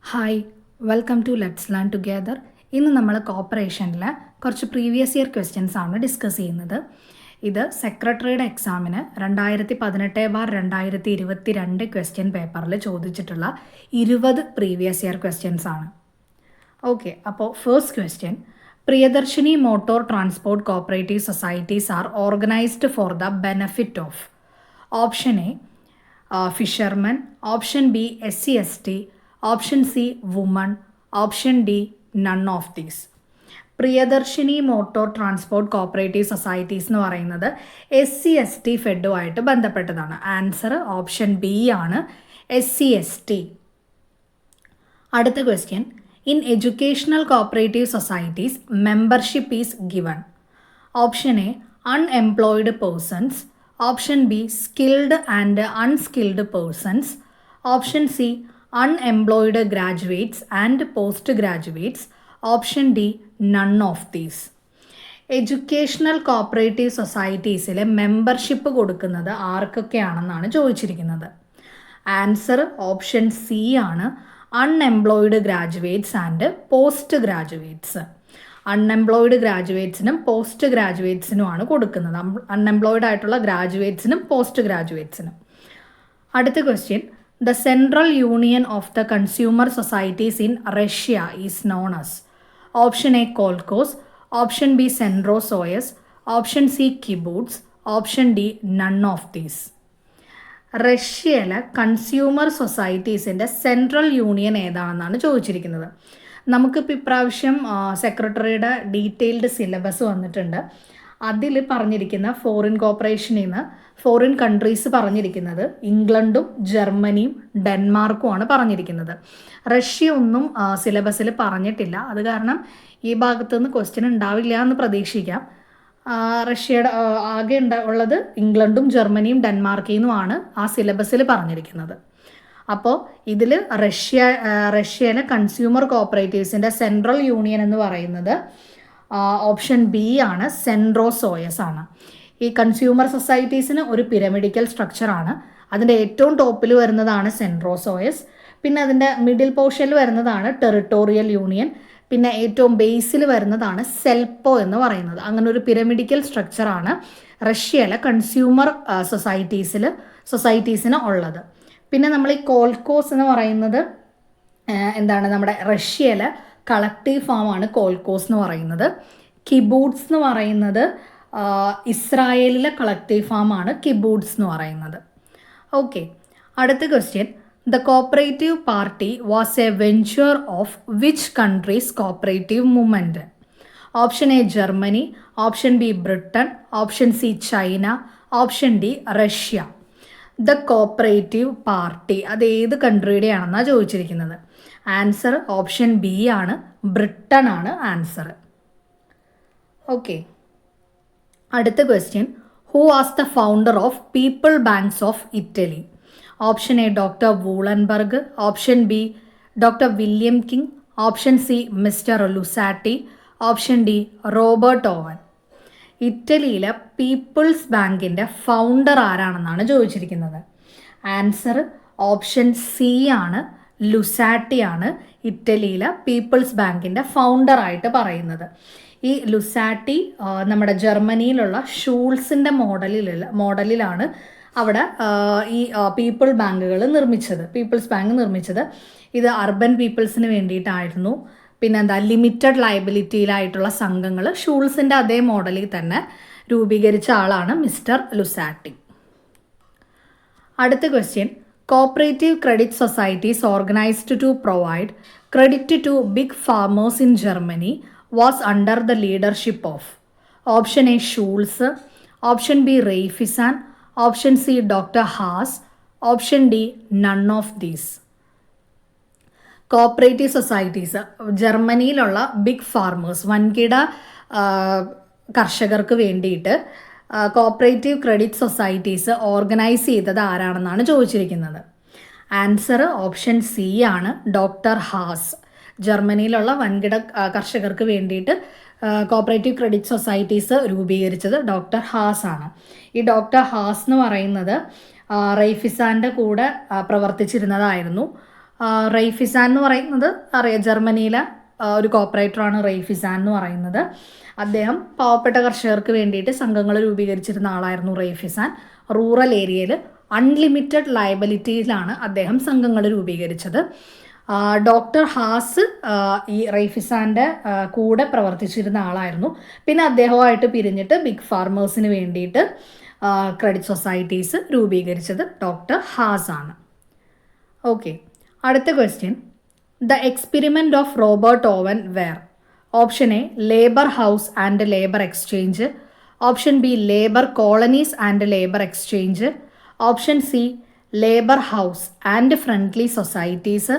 Hi, welcome to let's learn together. ഇന്ന് നമ്മൾ കോപ്പറേഷനിൽ കുറച്ച് പ്രീവിയസ് ഇയർ ക്വസ്റ്റ്യൻസ് ആണ് ഡിസ്കസ് ചെയ്യുന്നത്. ഇത് സെക്രട്ടറിയുടെ എക്സാമിന് 2018/2022 ക്വസ്റ്റ്യൻ പേപ്പറിൽ ചോദിച്ചിട്ടുള്ള 20 പ്രീവിയസ് ഇയർ ക്വസ്റ്റ്യൻസ് ആണ്. ഓക്കെ, അപ്പോൾ first question: Priyadarshini motor transport cooperative societies are organised for the benefit of option A fishermen, option B SC/ST, option C woman, option D none of these. Priyadarshini motor transport cooperative societies എന്ന് പറയുന്നത് SC/ST ഫെഡുമായിട്ട് ബന്ധപ്പെട്ടതാണ്. Answer option B ആണ്, SC/ST. അടുത്ത question: in educational cooperative societies membership is given. Option A unemployed persons, option B skilled and unskilled persons, option C unemployed graduates and post graduates, option D none of these. Educational cooperative സൊസൈറ്റീസിൽ membership കൊടുക്കുന്നത് ആർക്കൊക്കെയാണെന്നാണ് ചോദിച്ചിരിക്കുന്നത്. Answer option C ആണ്, unemployed graduates and post graduates. Unemployed ഗ്രാജുവേറ്റ്സിനും post ഗ്രാജുവേറ്റ്സിനുമാണ് കൊടുക്കുന്നത്. Unemployed ആയിട്ടുള്ള ഗ്രാജുവേറ്റ്സിനും പോസ്റ്റ് ഗ്രാജുവേറ്റ്സിനും. അടുത്ത question: the central union of the consumer societies in Russia is known as. Option A kolkhoz, option B Centrosoyus, option C kibbutz, option D none of these. റഷ്യയിലെ consumer സൊസൈറ്റീസിൻ്റെ central union ഏതാണെന്നാണ് ചോദിച്ചിരിക്കുന്നത്. നമുക്കിപ്പോൾ ഇപ്രാവശ്യം സെക്രട്ടറിയുടെ detailed syllabus വന്നിട്ടുണ്ട്. അതിൽ പറഞ്ഞിരിക്കുന്ന ഫോറിൻ കോപ്പറേഷനിൽ നിന്ന് ഫോറിൻ കൺട്രീസ് പറഞ്ഞിരിക്കുന്നത് ഇംഗ്ലണ്ടും ജർമ്മനിയും ഡെൻമാർക്കുമാണ് പറഞ്ഞിരിക്കുന്നത്. റഷ്യ ഒന്നും സിലബസിൽ പറഞ്ഞിട്ടില്ല. അത് കാരണം ഈ ഭാഗത്തുനിന്ന് ക്വസ്റ്റ്യൻ ഉണ്ടാവില്ല എന്ന് പ്രതീക്ഷിക്കാം. റഷ്യയുടെ ആകെ ഉള്ളത് ഇംഗ്ലണ്ടും ജർമ്മനിയും ഡെൻമാർക്കിൽ നിന്നുമാണ് ആ സിലബസിൽ പറഞ്ഞിരിക്കുന്നത്. അപ്പോൾ ഇതിൽ റഷ്യയിലെ കൺസ്യൂമർ കോപ്പറേറ്റീവ്സിൻ്റെ സെൻട്രൽ യൂണിയൻ എന്ന് പറയുന്നത് ഓപ്ഷൻ ബി ആണ്, സെൻട്രോസോയസ് ആണ്. ഈ കൺസ്യൂമർ സൊസൈറ്റീസിന് ഒരു പിരമിഡിക്കൽ സ്ട്രക്ചറാണ്. അതിൻ്റെ ഏറ്റവും ടോപ്പിൽ വരുന്നതാണ് സെൻട്രോസോയസ്, പിന്നെ അതിൻ്റെ മിഡിൽ പോർഷനിൽ വരുന്നതാണ് ടെറിട്ടോറിയൽ യൂണിയൻ, പിന്നെ ഏറ്റവും ബേസിൽ വരുന്നതാണ് സെൽപ്പോ എന്ന് പറയുന്നത്. അങ്ങനെ ഒരു പിരമിഡിക്കൽ സ്ട്രക്ചറാണ് റഷ്യയിലെ കൺസ്യൂമർ സൊസൈറ്റീസിന് ഉള്ളത്. പിന്നെ നമ്മൾ ഈ കോൾക്കോസ് എന്ന് പറയുന്നത് എന്താണ്, നമ്മുടെ റഷ്യയിലെ കളക്റ്റീവ് ഫാമാണ് കോൾക്കോസ് എന്ന് പറയുന്നത്. കിബൂട്സ് എന്ന് പറയുന്നത് ഇസ്രായേലിലെ കളക്റ്റീവ് ഫാമാണ് കിബൂട്സ് എന്ന് പറയുന്നത്. ഓക്കെ, അടുത്ത question: the cooperative party was a venture of which countries cooperative movement. Option A Germany, option B Britain, option C China, option D Russia. The cooperative party അത് ഏത് കൺട്രിയുടെ ആണെന്നാണ് ചോദിച്ചിരിക്കുന്നത്. ആൻസർ ഓപ്ഷൻ ബി ആണ്, Britain ആണ് answer. Okay, അടുത്ത question: who was the founder of people banks of Italy. Option A doctor Wollemborg, option B doctor William King, option C mister Luzzatti, option D Robert Owen. ഇറ്റലിയിലെ people's ബാങ്കിൻ്റെ founder ആരാണെന്നാണ് ചോദിച്ചിരിക്കുന്നത്. Answer option C ആണ്, ലുസാറ്റി ആണ് ഇറ്റലിയിലെ people's ബാങ്കിൻ്റെ ഫൗണ്ടറായിട്ട് പറയുന്നത്. ഈ ലുസാറ്റി നമ്മുടെ ജർമ്മനിയിലുള്ള ഷൂൾസിൻ്റെ മോഡലിലാണ് അവിടെ ഈ പീപ്പിൾസ് ബാങ്ക് നിർമ്മിച്ചത്. ഇത് അർബൻ പീപ്പിൾസിന് വേണ്ടിയിട്ടായിരുന്നു. പിന്നെ ലിമിറ്റഡ് ലയബിലിറ്റിയിലായിട്ടുള്ള സംഘങ്ങൾ ഷൂൾസിൻ്റെ അതേ മോഡലിൽ തന്നെ രൂപീകരിച്ച ആളാണ് മിസ്റ്റർ ലുസാറ്റി. അടുത്ത question: cooperative credit societies organised to provide credit to big farmers in Germany was under the leadership of. Option A Schulze, option B Raiffeisen, option C doctor Haas, option D none of these. Cooperative societies ജർമ്മനിയിലുള്ള big farmers, വൻകിട കർഷകർക്ക് വേണ്ടിയിട്ട് cooperative credit societies organise ചെയ്തത് ആരാണെന്നാണ് ചോദിച്ചിരിക്കുന്നത്. Answer option C ആണ്, doctor has. ജർമ്മനിയിലുള്ള വൻകിട കർഷകർക്ക് വേണ്ടിയിട്ട് കോപ്പറേറ്റീവ് ക്രെഡിറ്റ് സൊസൈറ്റീസ് രൂപീകരിച്ചത് ഡോക്ടർ ഹാസ് ആണ്. ഈ ഡോക്ടർ ഹാസ് എന്ന് പറയുന്നത് റെയ്ഫിസാൻ്റെ കൂടെ പ്രവർത്തിച്ചിരുന്നതായിരുന്നു. റെയ്ഫിസാൻ എന്ന് പറയുന്നത് അറിയാം, ജർമ്മനിയിലെ ഒരു കോപ്പറേറ്ററാണ് റെയ്ഫിസാൻ എന്ന് പറയുന്നത്. അദ്ദേഹം പാവപ്പെട്ട കർഷകർക്ക് വേണ്ടിയിട്ട് സംഘങ്ങൾ രൂപീകരിച്ചിരുന്ന ആളായിരുന്നു റെയ്ഫിസാൻ. റൂറൽ ഏരിയയിൽ അൺലിമിറ്റഡ് ലയബിലിറ്റിയിലാണ് അദ്ദേഹം സംഘങ്ങൾ രൂപീകരിച്ചത്. ഡോക്ടർ ഹാസ് ഈ റെയ്ഫിസാൻ്റെ കൂടെ പ്രവർത്തിച്ചിരുന്ന ആളായിരുന്നു. പിന്നെ അദ്ദേഹവുമായിട്ട് പിരിഞ്ഞിട്ട് ബിഗ് ഫാർമേഴ്സിന് വേണ്ടിയിട്ട് ക്രെഡിറ്റ് സൊസൈറ്റീസ് രൂപീകരിച്ചത് ഡോക്ടർ ഹാസ് ആണ്. ഓക്കെ, അടുത്ത question. The experiment of Robert Owen were? Option A labour house and labour exchange. Option B labour colonies and labour exchange. Option C labour house and friendly societies.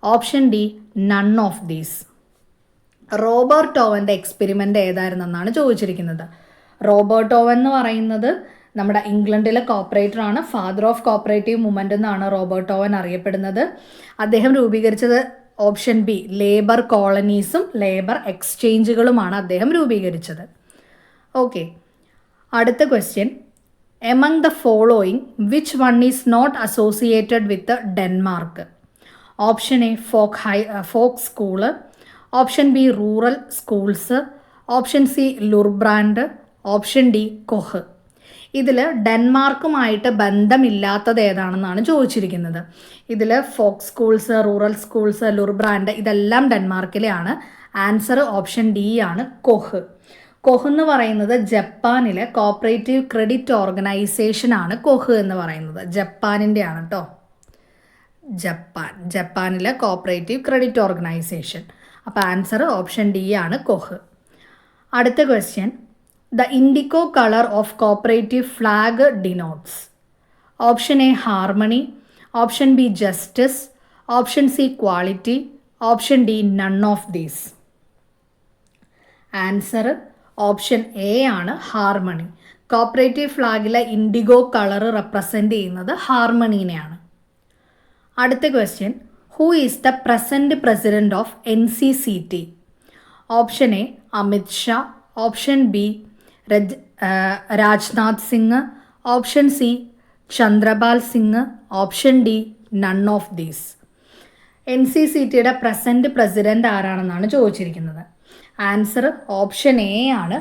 Option D none of these. Robert ഓവൻ്റെ experiment ഏതായിരുന്നെന്നാണ് ചോദിച്ചിരിക്കുന്നത്. Robert Owen എന്ന് പറയുന്നത് നമ്മുടെ ഇംഗ്ലണ്ടിലെ കോപ്പറേറ്ററാണ്. Father of cooperative movement എന്നാണ് Robert Owen അറിയപ്പെടുന്നത്. അദ്ദേഹം രൂപീകരിച്ചത് ഓപ്ഷൻ ബി ലേബർ കോളനീസും ലേബർ എക്സ്ചേഞ്ചുകളുമാണ് അദ്ദേഹം രൂപീകരിച്ചത്. ഓക്കെ, അടുത്ത question. Among the following which one is not associated with Denmark? Option A folk school. Option B rural schools. Option C Lurbrand. Option D Ko. ഇതിൽ ഡെൻമാർക്കുമായിട്ട് ബന്ധമില്ലാത്തത് ഏതാണെന്നാണ് ചോദിച്ചിരിക്കുന്നത്. ഇതിൽ folk schools, rural schools, Lurbrand ഇതെല്ലാം ഡെൻമാർക്കിലെയാണ്. Answer option D ആണ്, കൊഹ്. കൊഹ് എന്ന് പറയുന്നത് ജപ്പാനിലെ കോപ്പറേറ്റീവ് ക്രെഡിറ്റ് ഓർഗനൈസേഷനാണ് കൊഹ് എന്ന് പറയുന്നത്. ജപ്പാനിൻ്റെ ആണ് കേട്ടോ. ജപ്പാനിലെ കോപ്പറേറ്റീവ് ക്രെഡിറ്റ് ഓർഗനൈസേഷൻ. അപ്പോൾ ആൻസർ ഓപ്ഷൻ ഡി ആണ്, കൊഹ്. അടുത്ത question. The indigo colour of cooperative flag denotes? Option A harmony. Option B justice. Option C quality. Option D none of these. Answer option A ആണ്, harmony. Cooperative ഫ്ലാഗിലെ indigo colour represent ചെയ്യുന്നത് ഹാർമണീനെയാണ്. അടുത്ത question. Who is the present president of NCCT? Option A Amit Shah. Option B Rajnath Singh. Option C Chandrapal Singh. Option D none of these. NCCTയുടെ present president ആരാണെന്നാണ് ചോദിച്ചിരിക്കുന്നത്. Answer option A ആണ്,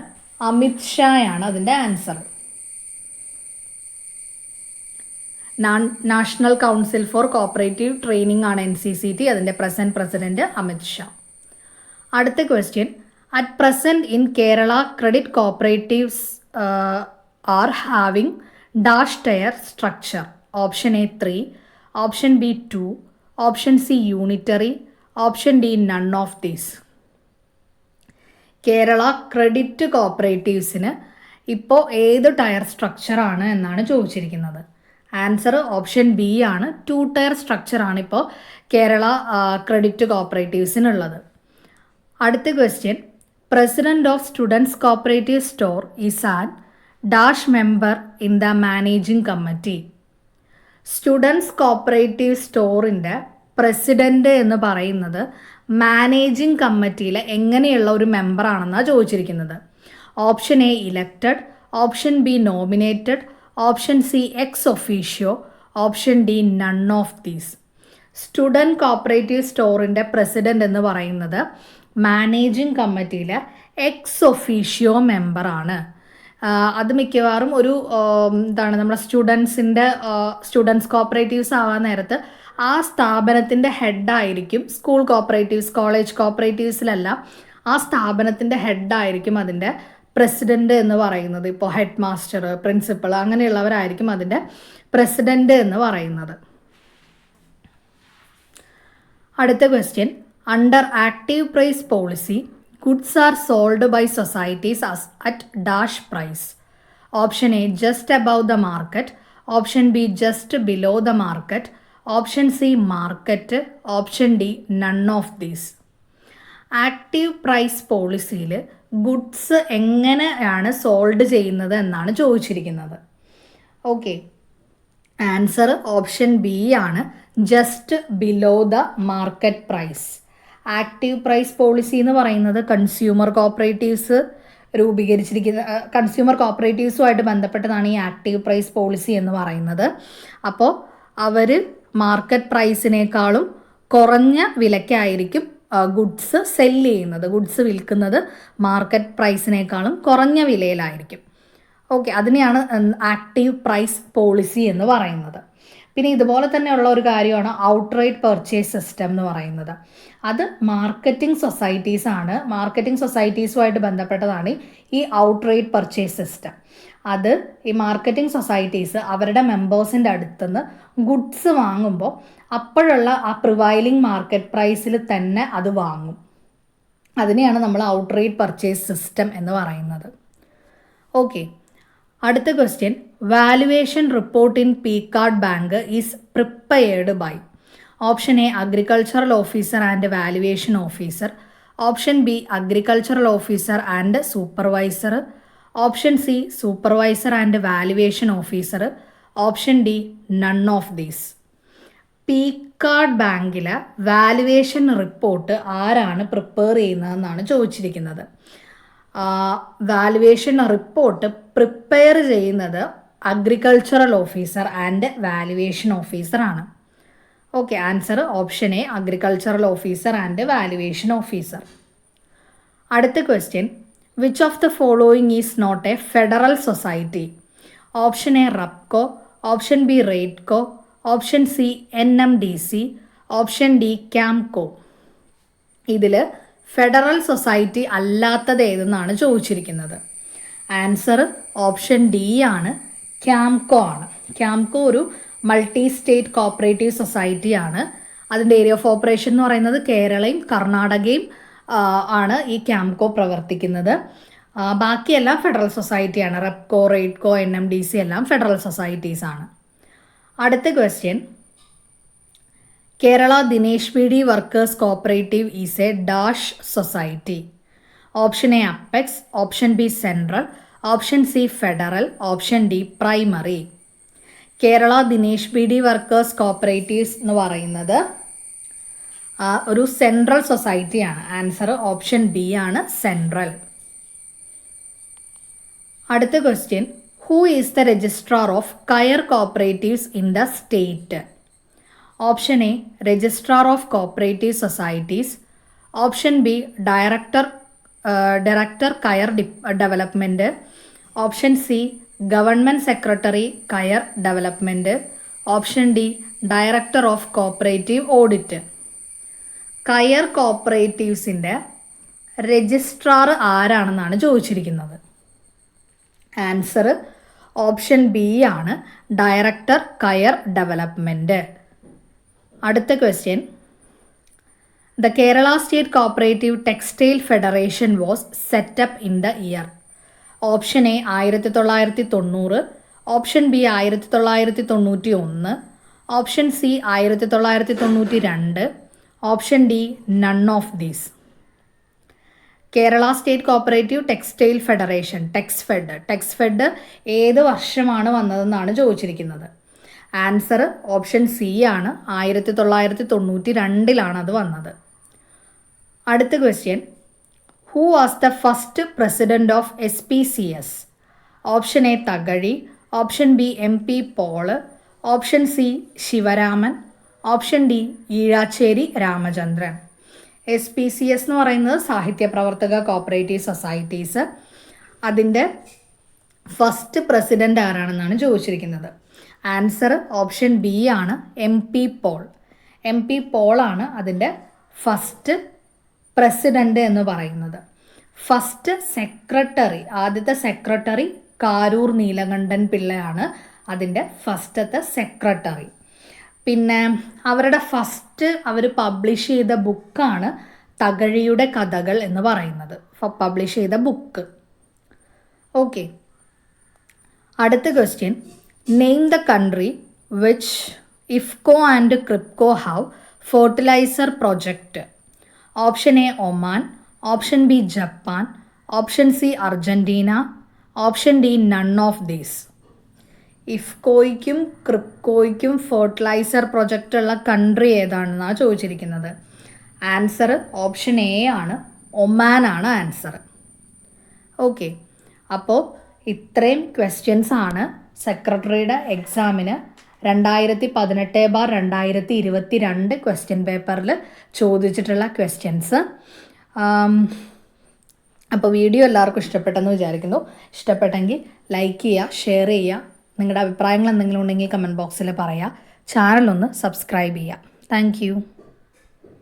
അമിത് ഷായാണ് അതിൻ്റെ answer. National council for cooperative training ആണ് NCCT. അതിൻ്റെ present president Amit Shah. അടുത്ത question. At present in Kerala credit cooperatives are having dash tier structure? Option A 3. Option B 2. Option C unitary. Option D none of these. Kerala credit കോപ്പറേറ്റീവ്സിന് ഇപ്പോൾ ഏത് tyre സ്ട്രക്ചറാണ് എന്നാണ് ചോദിച്ചിരിക്കുന്നത്. Answer option B ആണ്, 2 tyre സ്ട്രക്ചറാണ് ഇപ്പോൾ Kerala credit കോപ്പറേറ്റീവ്സിനുള്ളത്. അടുത്ത question. President of students cooperative store is an dash member in the managing committee? Students cooperative സ്റ്റോറിൻ്റെ പ്രസിഡൻറ്റ് എന്ന് പറയുന്നത് മാനേജിംഗ് കമ്മിറ്റിയിലെ എങ്ങനെയുള്ള ഒരു മെമ്പറാണെന്നാണ് ചോദിച്ചിരിക്കുന്നത്. Option A elected. Option B nominated. Option C ex officio. Option D none of these. Student cooperative സ്റ്റോറിൻ്റെ president എന്ന് പറയുന്നത് മാനേജിംഗ് കമ്മിറ്റിയിലെ എക്സ് ഒഫീഷ്യോ മെമ്പറാണ്. അത് മിക്കവാറും ഒരു എന്താണ് നമ്മുടെ സ്റ്റുഡൻസ് കോപ്പറേറ്റീവ്സ് ആവാൻ നേരത്ത് ആ സ്ഥാപനത്തിൻ്റെ ഹെഡായിരിക്കും. സ്കൂൾ കോപ്പറേറ്റീവ്സ്, കോളേജ് കോപ്പറേറ്റീവ്സിലെല്ലാം ആ സ്ഥാപനത്തിൻ്റെ ഹെഡായിരിക്കും അതിൻ്റെ പ്രസിഡൻറ്റ് എന്ന് പറയുന്നത്. ഇപ്പോൾ ഹെഡ് മാസ്റ്റർ, പ്രിൻസിപ്പൾ അങ്ങനെയുള്ളവരായിരിക്കും അതിൻ്റെ പ്രസിഡൻറ്റ് എന്ന് പറയുന്നത്. അടുത്ത question. Under active price policy goods are sold by societies at dash price? Option A just above the market. Option B just below the market. Option C market. Option D none of these. Active price പോളിസിയിൽ goods എങ്ങനെയാണ് sold ചെയ്യുന്നത് എന്നാണ് ചോദിച്ചിരിക്കുന്നത്. Okay, answer option B ആണ്, just below the market price. Active price policy എന്ന് പറയുന്നത് consumer കോപ്പറേറ്റീവ്സുമായിട്ട് ബന്ധപ്പെട്ടതാണ് ഈ ആക്റ്റീവ് പ്രൈസ് പോളിസി എന്ന് പറയുന്നത്. അപ്പോൾ അവർ മാർക്കറ്റ് പ്രൈസിനേക്കാളും കുറഞ്ഞ വിലയ്ക്കായിരിക്കും ഗുഡ്സ് സെല്ല് ചെയ്യുന്നത്, ഗുഡ്സ് വിൽക്കുന്നത് മാർക്കറ്റ് പ്രൈസിനേക്കാളും കുറഞ്ഞ വിലയിലായിരിക്കും. ഓക്കെ, അതിനെയാണ് ആക്റ്റീവ് പ്രൈസ് പോളിസി എന്ന് പറയുന്നത്. പിന്നെ ഇതുപോലെ തന്നെയുള്ള ഒരു കാര്യമാണ് ഔട്ട്റൈറ്റ് പർച്ചേസ് സിസ്റ്റം എന്ന് പറയുന്നത്. അത് മാർക്കറ്റിംഗ് സൊസൈറ്റീസ് ആണ്, മാർക്കറ്റിംഗ് സൊസൈറ്റീസുമായിട്ട് ബന്ധപ്പെട്ടതാണ് ഈ ഔട്ട്റൈറ്റ് പർച്ചേസ് സിസ്റ്റം. അത് ഈ മാർക്കറ്റിംഗ് സൊസൈറ്റീസ് അവരുടെ മെമ്പേഴ്സിൻ്റെ അടുത്തുനിന്ന് ഗുഡ്സ് വാങ്ങുമ്പോൾ അപ്പോഴുള്ള ആ പ്രിവൈലിംഗ് മാർക്കറ്റ് പ്രൈസിൽ തന്നെ അത് വാങ്ങും. അതിനെയാണ് നമ്മൾ ഔട്ട്റൈറ്റ് പർച്ചേസ് സിസ്റ്റം എന്ന് പറയുന്നത്. ഓക്കെ, അടുത്ത question, valuation report in PCARD bank is prepared by. Option A agricultural officer and valuation officer, option B agricultural officer and supervisor, option C supervisor and valuation officer, option D none of these. PCARD ബാങ്കിലെ valuation report ആരാണ് prepare ചെയ്യുന്നതെന്നാണ് ചോദിച്ചിരിക്കുന്നത്. Valuation report prepare ചെയ്യുന്നത് agricultural officer and valuation ഓഫീസറാണ്. Okay, answer option A agricultural officer and valuation officer. അടുത്ത question, which of the following is not a federal society? Option A Rubco, option B Raidco, option C NMDC, option D Kamco. ഇതിൽ federal society അല്ലാത്തത് ഏതെന്നാണ് ചോദിച്ചിരിക്കുന്നത്. Answer option D ആണ്, ക്യാംകോ ആണ്. ക്യാംകോ ഒരു multi state cooperative society ആണ്. അതിൻ്റെ area of operation എന്ന് പറയുന്നത് കേരളയും കർണാടകയും ആണ് ഈ ക്യാംകോ പ്രവർത്തിക്കുന്നത്. ബാക്കിയെല്ലാം ഫെഡറൽ സൊസൈറ്റിയാണ്. റെപ്കോ, റേറ്റ്കോ, NMDC എല്ലാം ഫെഡറൽ സൊസൈറ്റീസ് ആണ്. അടുത്ത question, Kerala Dinesh beedi workers cooperative is a dash society. Option A apex, option B central, option C federal, option D primary. Kerala Dinesh beedi workers cooperatives എന്ന് പറയുന്നത് ഒരു സെൻട്രൽ സൊസൈറ്റിയാണ്. ആൻസർ ഓപ്ഷൻ ബി ആണ്, സെൻട്രൽ. അടുത്ത question, who is the registrar of coir cooperatives in the state? Option A registrar of cooperative societies, option B director coir development, option C government secretary coir development, option D director of cooperative audit. Coir കോപ്പറേറ്റീവ്സിൻ്റെ registrar ആരാണെന്നാണ് ചോദിച്ചിരിക്കുന്നത്. Answer option B ആണ്, director coir development. അടുത്ത question, the Kerala state cooperative textile federation was set up in the year. Option A 1990, option B 1991, option C 1992, option D none of these. Kerala state cooperative textile federation, Texfed ഏത് വർഷമാണ് വന്നതെന്നാണ് ചോദിച്ചിരിക്കുന്നത്. Answer option C ആണ്, 1992 അത് വന്നത്. അടുത്ത question, who was the first president of SPCS? Option A Thakazhi, option B MP Paul, option C Sivaraman, option D Ezhacherry Ramachandran. SPCS എന്ന് പറയുന്നത് Sahithya Pravarthaka cooperative societies. അതിൻ്റെ ഫസ്റ്റ് പ്രസിഡന്റ് ആരാണെന്നാണ് ചോദിച്ചിരിക്കുന്നത്. ആൻസർ ഓപ്ഷൻ ബി ആണ്, MP പോൾ. MP പോളാണ് അതിൻ്റെ ഫസ്റ്റ് പ്രസിഡന്റ് എന്ന് പറയുന്നത്. ഫസ്റ്റ് സെക്രട്ടറി, ആദ്യത്തെ സെക്രട്ടറി കാരൂർ നീലകണ്ഠൻ പിള്ളയാണ് അതിൻ്റെ ഫസ്റ്റത്തെ സെക്രട്ടറി. പിന്നെ അവരുടെ ഫസ്റ്റ് അവർ പബ്ലിഷ് ചെയ്ത ബുക്കാണ് തകഴിയുടെ കഥകൾ എന്ന് പറയുന്നത്, പബ്ലിഷ് ചെയ്ത ബുക്ക്. ഓക്കെ, അടുത്ത question, name the country which IFFCO and KRIBHCO have fertiliser project. Option A Oman, option B Japan, option C Argentina, option D none of these. ഇഫ്കോയ്ക്കും ക്രിപ്കോയ്ക്കും ഫെർട്ടിലൈസർ പ്രൊജക്റ്റ് ഉള്ള കൺട്രി ഏതാണെന്നാണ് ചോദിച്ചിരിക്കുന്നത്. ആൻസർ ഓപ്ഷൻ എ ആണ്, Oman ആണ് answer. Okay, അപ്പോൾ ഇത്രയും questions ആണ് സെക്രട്ടറിയുടെ എക്സാമിന് 2018/2022 ക്വസ്റ്റ്യൻ പേപ്പറിൽ ചോദിച്ചിട്ടുള്ള ക്വസ്റ്റ്യൻസ്. അപ്പോൾ വീഡിയോ എല്ലാവർക്കും ഇഷ്ടപ്പെട്ടെന്ന് വിചാരിക്കുന്നു. ഇഷ്ടപ്പെട്ടെങ്കിൽ ലൈക്ക് ചെയ്യുക, ഷെയർ ചെയ്യുക, നിങ്ങളുടെ അഭിപ്രായങ്ങൾ എന്തെങ്കിലും ഉണ്ടെങ്കിൽ കമൻറ്റ് ബോക്സിൽ പറയുക. ചാനലൊന്ന് സബ്സ്ക്രൈബ് ചെയ്യുക. താങ്ക്